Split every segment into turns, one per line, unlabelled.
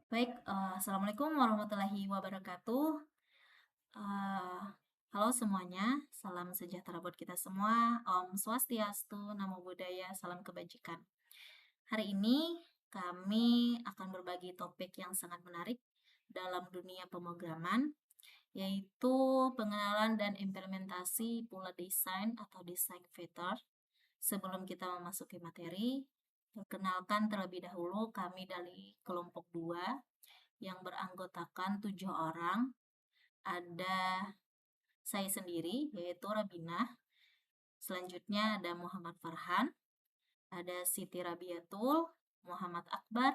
Baik, assalamualaikum warahmatullahi wabarakatuh. Eh, Halo semuanya, salam sejahtera buat kita semua. Om Swastiastu, Namo Buddhaya, salam kebajikan. Hari ini kami akan berbagi topik yang sangat menarik dalam dunia pemrograman, yaitu pengenalan dan implementasi pola desain atau design vector. Sebelum kita memasuki materi, perkenalkan terlebih dahulu kami dari kelompok 2 yang beranggotakan 7 orang. Ada saya sendiri, yaitu Rabinah. Selanjutnya ada Muhammad Farhan, ada Siti Rabiatul, Muhammad Akbar,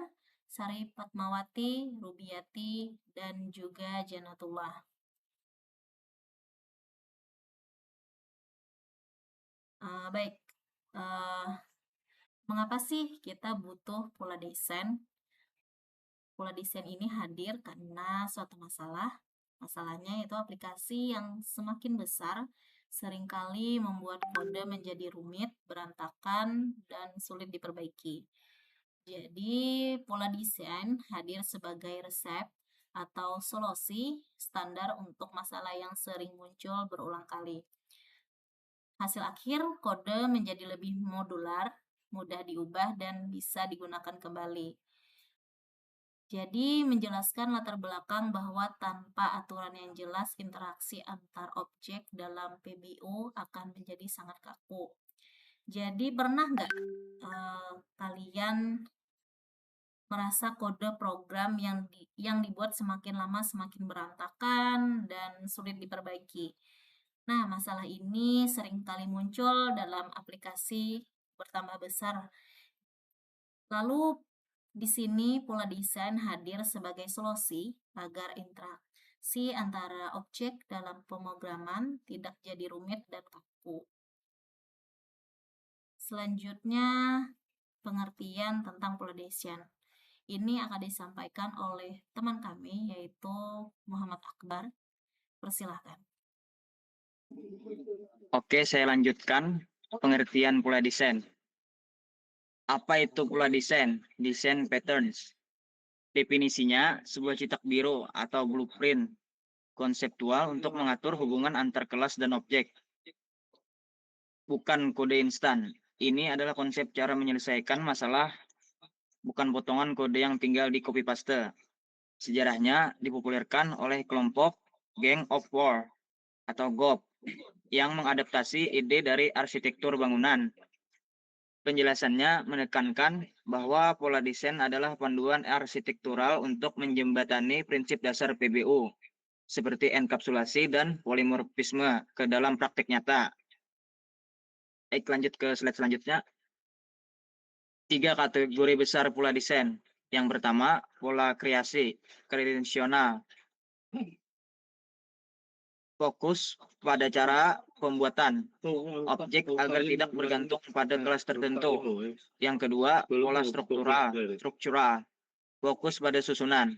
Sari Fatmawati, Rubiati, dan juga Janatullah. Baik, uh, mengapa sih kita butuh pola desain? Pola desain ini hadir karena suatu masalah. Masalahnya itu aplikasi yang semakin besar seringkali membuat kode menjadi rumit, berantakan, dan sulit diperbaiki. Jadi, pola desain hadir sebagai resep atau solusi standar untuk masalah yang sering muncul berulang kali. Hasil akhir, kode menjadi lebih modular, mudah diubah, dan bisa digunakan kembali. Jadi menjelaskan latar belakang bahwa tanpa aturan yang jelas interaksi antar objek dalam PBO akan menjadi sangat kaku. Jadi pernah nggak kalian merasa kode program yang dibuat semakin lama semakin berantakan dan sulit diperbaiki? Nah, masalah ini seringkali muncul dalam aplikasi bertambah besar. Lalu di sini pola desain hadir sebagai solusi agar interaksi antara objek dalam pemrograman tidak jadi rumit dan kaku. Selanjutnya, pengertian tentang pola desain. Ini akan disampaikan oleh teman kami, yaitu Muhammad Akbar. Persilahkan.
Oke, saya lanjutkan pengertian pola desain. Apa itu pola desain? Desain patterns. Definisinya, sebuah cetak biru atau blueprint konseptual untuk mengatur hubungan antar kelas dan objek. Bukan kode instan. Ini adalah konsep cara menyelesaikan masalah, bukan potongan kode yang tinggal di copy paste. Sejarahnya dipopulerkan oleh kelompok Gang of War atau GOP yang mengadaptasi ide dari arsitektur bangunan. Penjelasannya menekankan bahwa pola desain adalah panduan arsitektural untuk menjembatani prinsip dasar PBU, seperti enkapsulasi dan polimorfisme ke dalam praktik nyata. Baik, lanjut ke slide selanjutnya. 3 kategori besar pola desain. Yang pertama, pola kreasi, kredensional. Fokus pada cara pembuatan objek agar tidak bergantung pada kelas tertentu. Yang kedua, pola struktural. Fokus pada susunan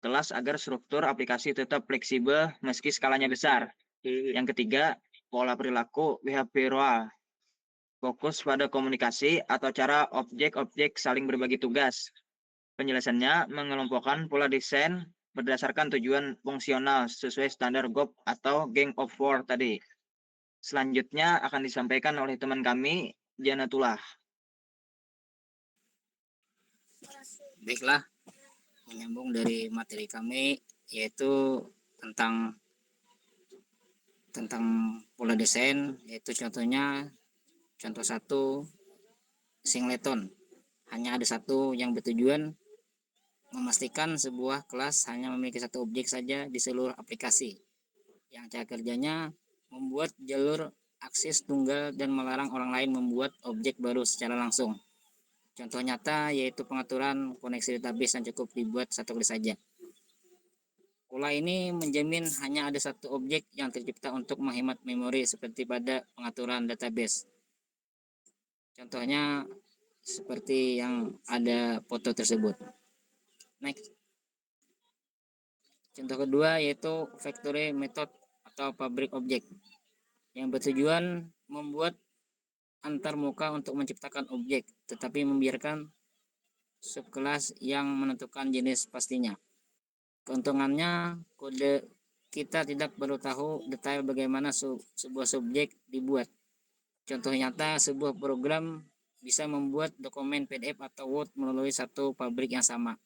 kelas agar struktur aplikasi tetap fleksibel meski skalanya besar. Yang ketiga, pola perilaku behavioral. Fokus pada komunikasi atau cara objek-objek saling berbagi tugas. Penjelasannya mengelompokkan pola desain berdasarkan tujuan fungsional sesuai standar GOP atau Gang of Four tadi. Selanjutnya akan disampaikan oleh teman kami, Janatullah.
Baiklah, menyambung dari materi kami yaitu tentang pola desain, yaitu contoh satu singleton. Hanya ada satu yang bertujuan memastikan sebuah kelas hanya memiliki satu objek saja di seluruh aplikasi. Yang cara kerjanya membuat jalur akses tunggal dan melarang orang lain membuat objek baru secara langsung. Contoh nyata yaitu pengaturan koneksi database yang cukup dibuat satu kali saja. Pola ini menjamin hanya ada satu objek yang tercipta untuk menghemat memori seperti pada pengaturan database. Contohnya seperti yang ada foto tersebut. Next. Contoh kedua yaitu factory method atau pabrik objek yang bertujuan membuat antar muka untuk menciptakan objek, tetapi membiarkan subkelas yang menentukan jenis pastinya. Keuntungannya, kode kita tidak perlu tahu detail bagaimana sebuah subjek dibuat. Contoh nyata, sebuah program bisa membuat dokumen PDF atau Word melalui satu pabrik yang sama.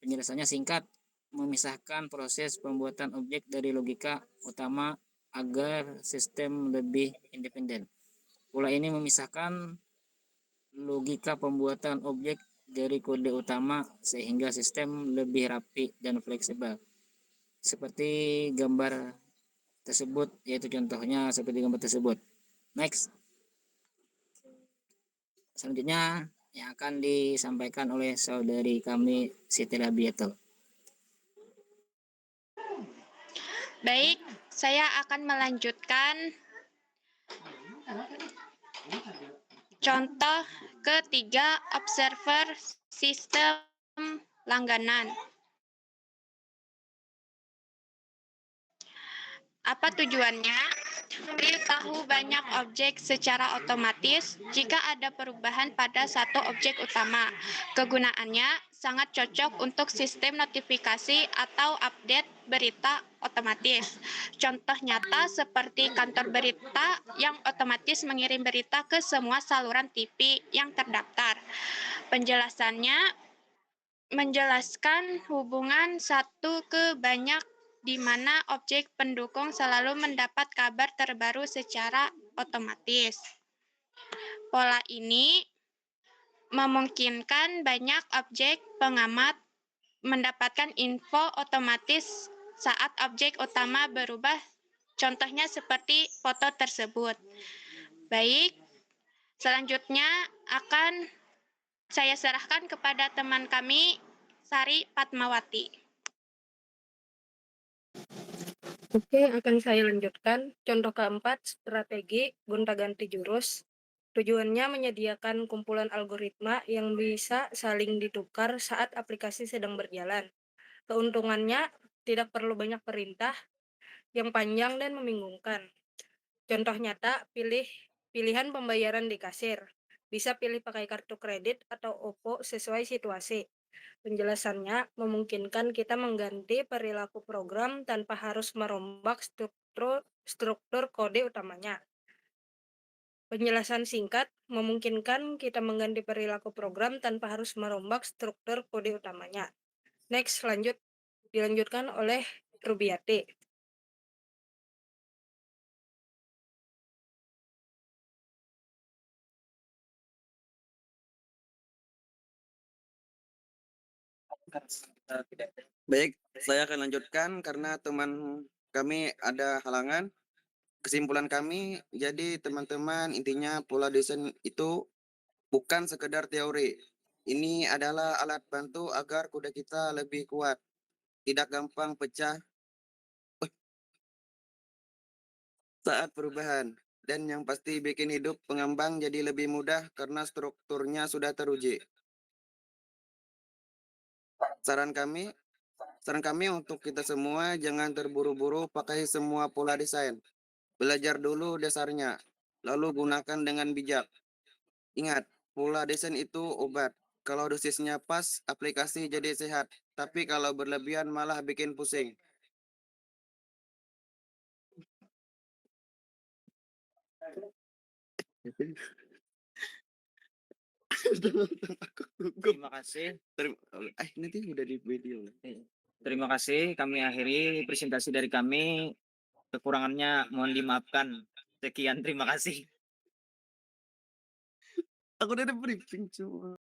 Penjelasannya singkat, memisahkan proses pembuatan objek dari logika utama agar sistem lebih independen. Pola ini memisahkan logika pembuatan objek dari kode utama sehingga sistem lebih rapi dan fleksibel. Seperti gambar tersebut, yaitu contohnya seperti gambar tersebut. Next. Selanjutnya yang akan disampaikan oleh saudari kami Siti Rabiatul.
Baik, saya akan melanjutkan contoh ketiga observer sistem langganan. Apa tujuannya? Memberitahu banyak objek secara otomatis jika ada perubahan pada satu objek utama. Kegunaannya sangat cocok untuk sistem notifikasi atau update berita otomatis. Contoh nyata seperti kantor berita yang otomatis mengirim berita ke semua saluran TV yang terdaftar. Penjelasannya menjelaskan hubungan satu ke banyak di mana objek pendukung selalu mendapat kabar terbaru secara otomatis. Pola ini memungkinkan banyak objek pengamat mendapatkan info otomatis saat objek utama berubah, contohnya seperti foto tersebut. Baik, selanjutnya akan saya serahkan kepada teman kami, Sari Fatmawati.
Oke, akan saya lanjutkan. Contoh keempat, strategi gonta-ganti jurus. Tujuannya menyediakan kumpulan algoritma yang bisa saling ditukar saat aplikasi sedang berjalan. Keuntungannya, tidak perlu banyak perintah yang panjang dan membingungkan. Contoh nyata, pilihan pembayaran di kasir. Bisa pilih pakai kartu kredit atau OVO sesuai situasi. Penjelasannya memungkinkan kita mengganti perilaku program tanpa harus merombak struktur kode utamanya. Penjelasan singkat memungkinkan kita mengganti perilaku program tanpa harus merombak struktur kode utamanya. Next, dilanjutkan oleh Rubiati.
Baik, saya akan lanjutkan karena teman kami ada halangan. Kesimpulan kami, jadi teman-teman intinya pola desain itu bukan sekedar teori. Ini adalah alat bantu agar kuda kita lebih kuat, tidak gampang pecah saat perubahan. Dan yang pasti bikin hidup pengembang jadi lebih mudah karena strukturnya sudah teruji. Saran kami untuk kita semua jangan terburu-buru pakai semua pola desain. Belajar dulu dasarnya, lalu gunakan dengan bijak. Ingat, pola desain itu obat. Kalau dosisnya pas, aplikasi jadi sehat. Tapi kalau berlebihan malah bikin pusing.
Terima kasih.
Nanti udah di video.
Terima kasih. Kami akhiri presentasi dari kami. Kekurangannya mohon dimaafkan. Sekian, terima kasih.
Aku udah ada briefing cuma.